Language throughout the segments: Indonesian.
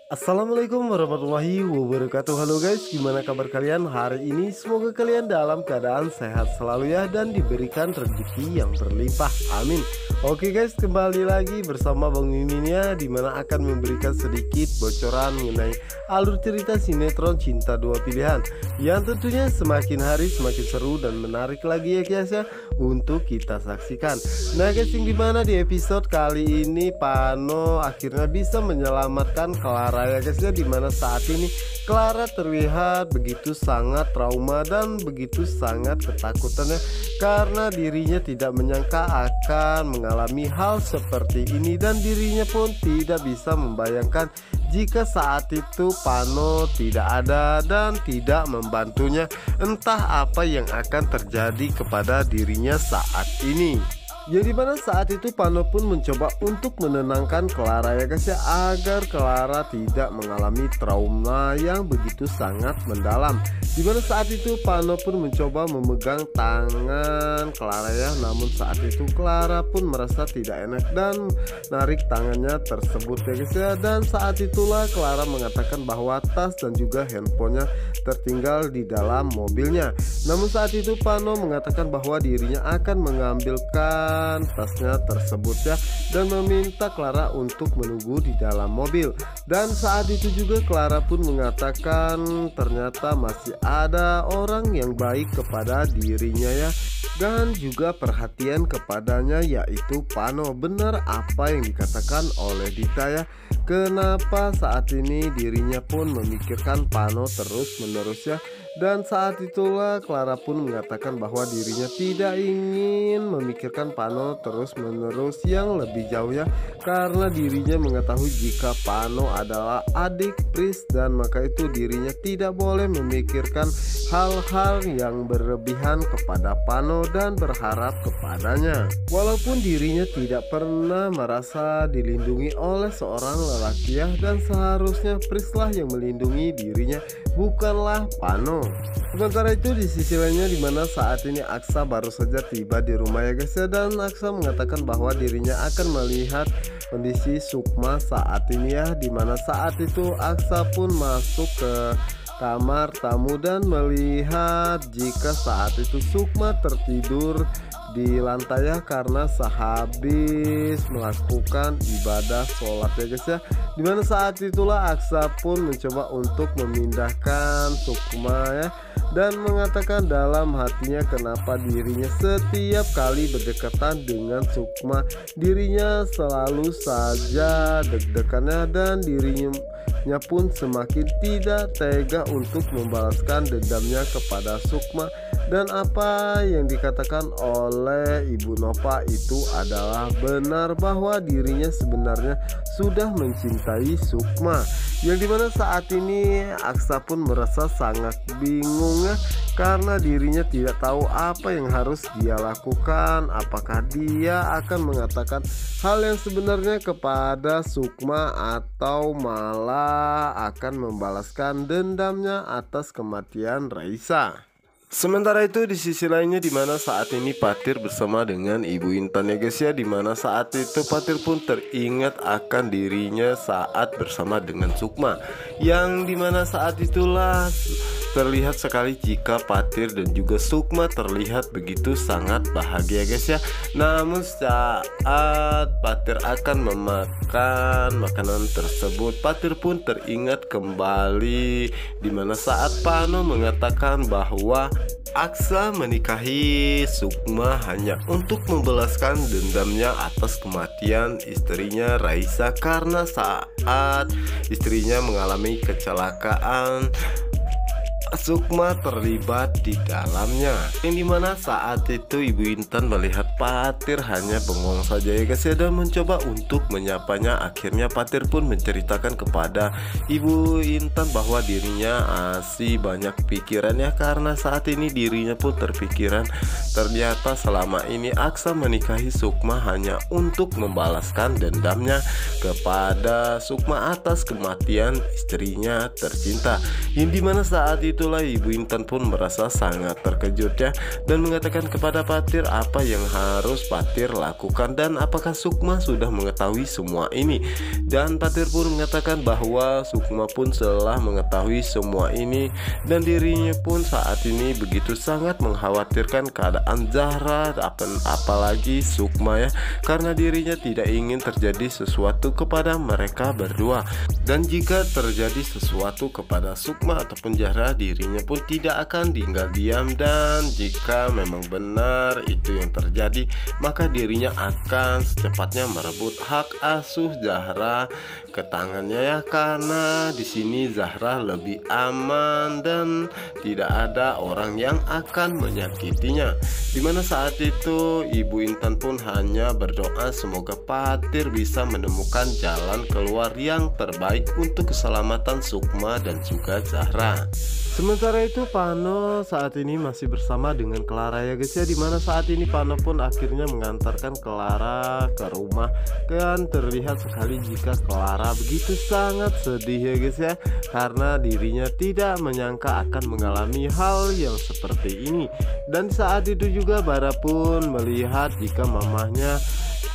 Assalamualaikum warahmatullahi wabarakatuh. Halo guys, gimana kabar kalian hari ini? Semoga kalian dalam keadaan sehat selalu ya, dan diberikan rezeki yang berlimpah, amin. Oke guys, kembali lagi bersama Bang Mimin ya, dimana akan memberikan sedikit bocoran mengenai alur cerita sinetron Cinta Dua Pilihan, yang tentunya semakin hari semakin seru dan menarik lagi ya guys ya, untuk kita saksikan. Nah guys, yang dimana di episode kali ini Pano akhirnya bisa menyelamatkan Clara ya guys ya, dimana saat ini Clara terlihat begitu sangat trauma dan begitu sangat ketakutannya, karena dirinya tidak menyangka akan mengalami hal seperti ini, dan dirinya pun tidak bisa membayangkan jika saat itu Pano tidak ada dan tidak membantunya. Entah apa yang akan terjadi kepada dirinya saat ini. Yang dimana saat itu Pano pun mencoba untuk menenangkan Clara ya guys ya, agar Clara tidak mengalami trauma yang begitu sangat mendalam. Dimana saat itu Pano pun mencoba memegang tangan Clara ya, namun saat itu Clara pun merasa tidak enak dan narik tangannya tersebut ya guys ya. Dan saat itulah Clara mengatakan bahwa tas dan juga handphonenya tertinggal di dalam mobilnya. Namun saat itu Pano mengatakan bahwa dirinya akan mengambilkan tasnya tersebut ya, dan meminta Clara untuk menunggu di dalam mobil. Dan saat itu juga Clara pun mengatakan ternyata masih ada orang yang baik kepada dirinya ya, dan juga perhatian kepadanya, yaitu Pano. Benar apa yang dikatakan oleh Dita ya, kenapa saat ini dirinya pun memikirkan Pano terus menerus ya. Dan saat itulah Clara pun mengatakan bahwa dirinya tidak ingin memikirkan Pano terus menerus yang lebih jauh ya, karena dirinya mengetahui jika Pano adalah adik Pris, dan maka itu dirinya tidak boleh memikirkan hal-hal yang berlebihan kepada Pano dan berharap kepadanya. Walaupun dirinya tidak pernah merasa dilindungi oleh seorang lelaki ya, dan seharusnya Pris lah yang melindungi dirinya, bukanlah Pano. Sementara itu di sisi lainnya, dimana saat ini Aksa baru saja tiba di rumah ya guys ya, dan Aksa mengatakan bahwa dirinya akan melihat kondisi Sukma saat ini ya, dimana saat itu Aksa pun masuk ke kamar tamu dan melihat jika saat itu Sukma tertidur di lantai ya, karena sehabis melakukan ibadah sholat ya guys ya. Dimana saat itulah Aksa pun mencoba untuk memindahkan Sukma ya, dan mengatakan dalam hatinya kenapa dirinya setiap kali berdekatan dengan Sukma dirinya selalu saja deg-degannya, dan dirinya pun semakin tidak tega untuk membalaskan dendamnya kepada Sukma. Dan apa yang dikatakan oleh Ibu Nova itu adalah benar, bahwa dirinya sebenarnya sudah mencintai Sukma. Yang dimana saat ini Aksa pun merasa sangat bingung ya, karena dirinya tidak tahu apa yang harus dia lakukan. Apakah dia akan mengatakan hal yang sebenarnya kepada Sukma, atau malah akan membalaskan dendamnya atas kematian Raisa. Sementara itu di sisi lainnya, dimana saat ini Patir bersama dengan Ibu Intan ya guys ya, dimana saat itu Patir pun teringat akan dirinya saat bersama dengan Sukma, yang dimana saat itulah terlihat sekali jika Patir dan juga Sukma terlihat begitu sangat bahagia guys ya. Namun saat Patir akan memakan makanan tersebut, Patir pun teringat kembali dimana saat Pano mengatakan bahwa Aksa menikahi Sukma hanya untuk membalaskan dendamnya atas kematian istrinya Raisa, karena saat istrinya mengalami kecelakaan Sukma terlibat di dalamnya. Yang dimana saat itu Ibu Intan melihat Patir hanya bengong saja ya guys ya, dan mencoba untuk menyapanya. Akhirnya Patir pun menceritakan kepada Ibu Intan bahwa dirinya masih banyak pikiran ya, karena saat ini dirinya pun terpikiran ternyata selama ini Aksa menikahi Sukma hanya untuk membalaskan dendamnya kepada Sukma atas kematian istrinya tercinta. Yang dimana saat itu itulah Ibu Intan pun merasa sangat terkejut ya, dan mengatakan kepada Fatir apa yang harus Fatir lakukan dan apakah Sukma sudah mengetahui semua ini. Dan Fatir pun mengatakan bahwa Sukma pun telah mengetahui semua ini dan dirinya pun saat ini begitu sangat mengkhawatirkan keadaan Zahra, apalagi Sukma ya, karena dirinya tidak ingin terjadi sesuatu kepada mereka berdua. Dan jika terjadi sesuatu kepada Sukma ataupun Zahra, dirinya pun tidak akan tinggal diam, dan jika memang benar itu yang terjadi, maka dirinya akan secepatnya merebut hak asuh Zahra ke tangannya ya, karena di sini Zahra lebih aman dan tidak ada orang yang akan menyakitinya. Dimana saat itu Ibu Intan pun hanya berdoa semoga Fatir bisa menemukan jalan keluar yang terbaik untuk keselamatan Sukma dan juga Zahra. Sementara itu Pano saat ini masih bersama dengan Clara ya guys ya, dimana saat ini Pano pun akhirnya mengantarkan Clara ke rumah, dan terlihat sekali jika Clara begitu sangat sedih ya guys ya, karena dirinya tidak menyangka akan mengalami hal yang seperti ini. Dan saat itu juga Bara pun melihat jika mamahnya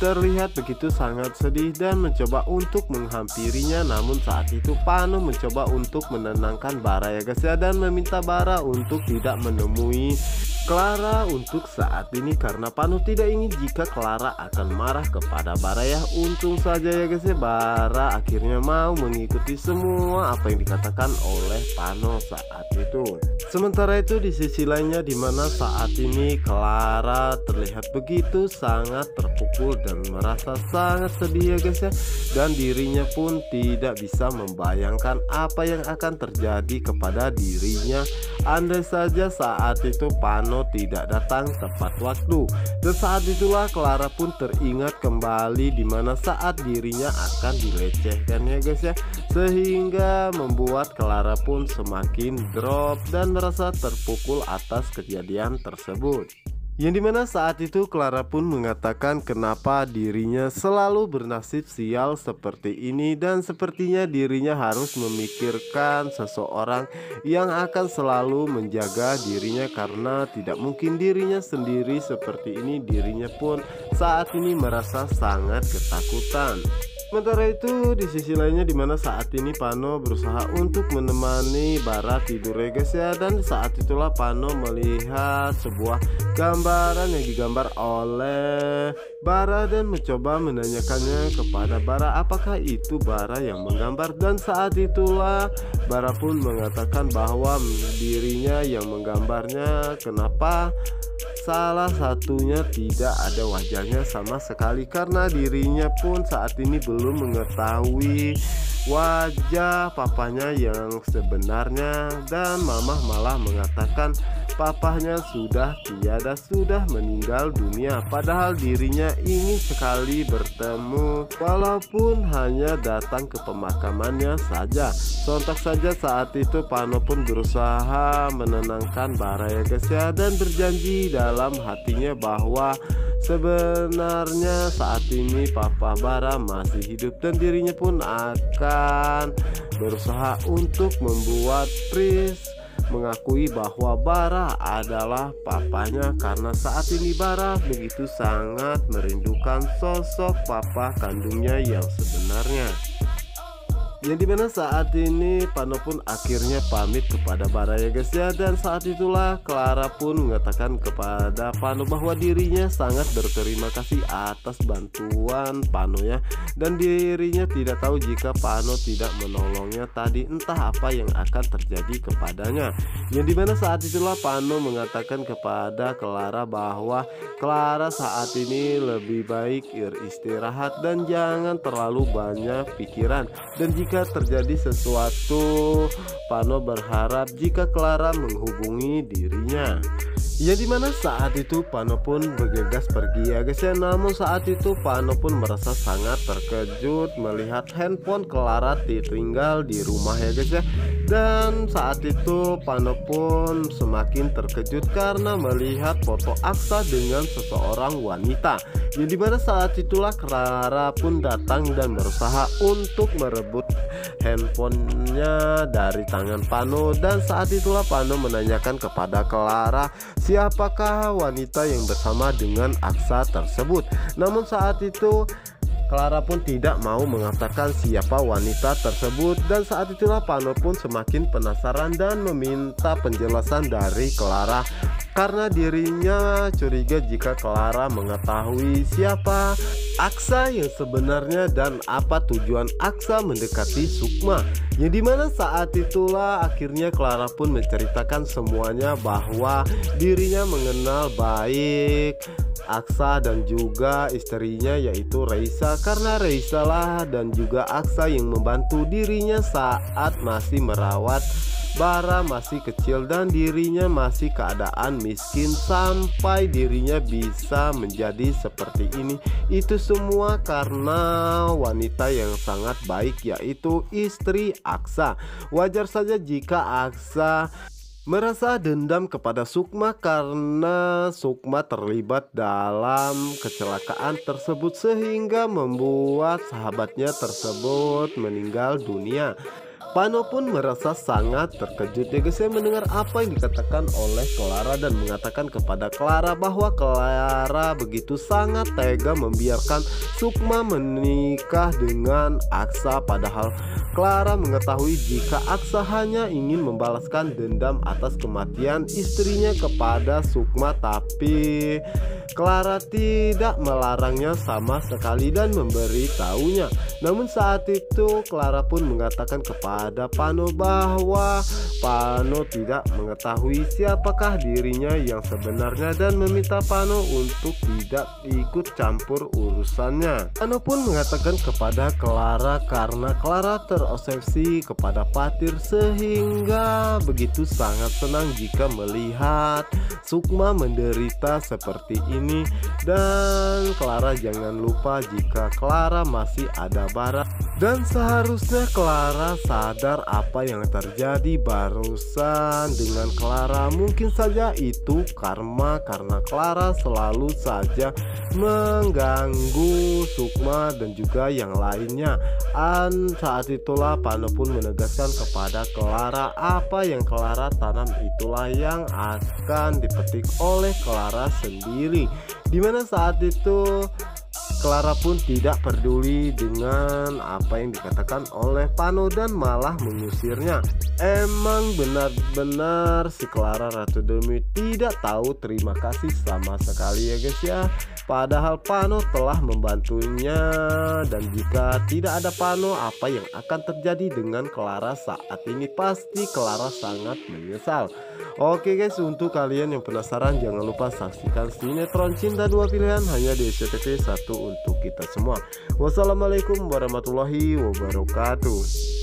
terlihat begitu sangat sedih dan mencoba untuk menghampirinya, namun saat itu Pano mencoba untuk menenangkan Bara ya guys ya, dan meminta Bara untuk tidak menemui Clara untuk saat ini karena Pano tidak ingin jika Clara akan marah kepada Bara ya. Untung saja ya guys ya, Bara akhirnya mau mengikuti semua apa yang dikatakan oleh Pano saat itu. Sementara itu di sisi lainnya, dimana saat ini Clara terlihat begitu sangat terpukul dan merasa sangat sedih ya guys ya, dan dirinya pun tidak bisa membayangkan apa yang akan terjadi kepada dirinya andai saja saat itu Pano tidak datang tepat waktu. Dan saat itulah Clara pun teringat kembali dimana saat dirinya akan dilecehkan ya guys ya, sehingga membuat Clara pun semakin drop dan merasa terpukul atas kejadian tersebut. Yang dimana saat itu Clara pun mengatakan kenapa dirinya selalu bernasib sial seperti ini, dan sepertinya dirinya harus memikirkan seseorang yang akan selalu menjaga dirinya, karena tidak mungkin dirinya sendiri seperti ini. Dirinya pun saat ini merasa sangat ketakutan. Sementara itu di sisi lainnya, dimana saat ini Pano berusaha untuk menemani Bara tidur ya guys ya, dan saat itulah Pano melihat sebuah gambaran yang digambar oleh Bara dan mencoba menanyakannya kepada Bara apakah itu Bara yang menggambar. Dan saat itulah Bara pun mengatakan bahwa dirinya yang menggambarnya, kenapa salah satunya tidak ada wajahnya sama sekali, karena dirinya pun saat ini belum mengetahui wajah papanya yang sebenarnya. Dan mamah malah mengatakan papahnya sudah tiada, sudah meninggal dunia, padahal dirinya ingin sekali bertemu walaupun hanya datang ke pemakamannya saja. Sontak saja saat itu Pano pun berusaha menenangkan Bara ya guys ya, dan berjanji dalam hatinya bahwa sebenarnya saat ini papa Bara masih hidup, dan dirinya pun akan berusaha untuk membuat Pris mengakui bahwa Bara adalah papanya, karena saat ini Bara begitu sangat merindukan sosok papa kandungnya yang sebenarnya. Yang dimana saat ini Pano pun akhirnya pamit kepada Bara ya guys ya, dan saat itulah Clara pun mengatakan kepada Pano bahwa dirinya sangat berterima kasih atas bantuan Pano ya, dan dirinya tidak tahu jika Pano tidak menolongnya tadi, entah apa yang akan terjadi kepadanya. Yang dimana saat itulah Pano mengatakan kepada Clara bahwa Clara saat ini lebih baik beristirahat dan jangan terlalu banyak pikiran, dan jika terjadi sesuatu Pano berharap jika Clara menghubungi dirinya. Ya dimana saat itu Pano pun bergegas pergi ya guys ya, namun saat itu Pano pun merasa sangat terkejut melihat handphone Clara ditinggal di rumah ya guys ya. Dan saat itu Pano pun semakin terkejut karena melihat foto Aksa dengan seseorang wanita. Yang dimana saat itulah Clara pun datang dan berusaha untuk merebut handphonenya dari tangan Pano. Dan saat itulah Pano menanyakan kepada Clara siapakah wanita yang bersama dengan Aksa tersebut. Namun saat itu Clara pun tidak mau mengatakan siapa wanita tersebut. Dan saat itulah Pano pun semakin penasaran dan meminta penjelasan dari Clara, karena dirinya curiga jika Clara mengetahui siapa Aksa yang sebenarnya dan apa tujuan Aksa mendekati Sukma. Yang dimana saat itulah akhirnya Clara pun menceritakan semuanya, bahwa dirinya mengenal baik Aksa dan juga istrinya yaitu Reisa, karena Reisa lah dan juga Aksa yang membantu dirinya saat masih merawat Bara masih kecil dan dirinya masih keadaan miskin sampai dirinya bisa menjadi seperti ini. Itu semua karena wanita yang sangat baik yaitu istri Aksa. Wajar saja jika Aksa merasa dendam kepada Sukma karena Sukma terlibat dalam kecelakaan tersebut sehingga membuat sahabatnya tersebut meninggal dunia. Pano pun merasa sangat terkejut ya guys ya mendengar apa yang dikatakan oleh Clara dan mengatakan kepada Clara bahwa Clara begitu sangat tega membiarkan Sukma menikah dengan Aksa, padahal Clara mengetahui jika Aksa hanya ingin membalaskan dendam atas kematian istrinya kepada Sukma, tapi Clara tidak melarangnya sama sekali dan memberitahunya. Namun saat itu Clara pun mengatakan kepada Pano bahwa Pano tidak mengetahui siapakah dirinya yang sebenarnya dan meminta Pano untuk tidak ikut campur urusannya. Pano pun mengatakan kepada Clara karena Clara terobsesi kepada Patir sehingga begitu sangat senang jika melihat Sukma menderita seperti ini. Dan Clara jangan lupa jika Clara masih ada Bara, dan seharusnya Clara sadar apa yang terjadi barusan dengan Clara. Mungkin saja itu karma karena Clara selalu saja mengganggu Sukma dan juga yang lainnya. Dan saat itulah Pano pun menegaskan kepada Clara apa yang Clara tanam itulah yang akan dipetik oleh Clara sendiri. Dimana saat itu Clara pun tidak peduli dengan apa yang dikatakan oleh Pano dan malah mengusirnya. Emang benar-benar si Clara Ratu Demi tidak tahu terima kasih sama sekali ya guys ya. Padahal Pano telah membantunya, dan jika tidak ada Pano apa yang akan terjadi dengan Clara saat ini? Pasti Clara sangat menyesal. Oke guys, untuk kalian yang penasaran jangan lupa saksikan sinetron Cinta Dua Pilihan hanya di SCTV 1 untuk kita semua. Wassalamualaikum warahmatullahi wabarakatuh.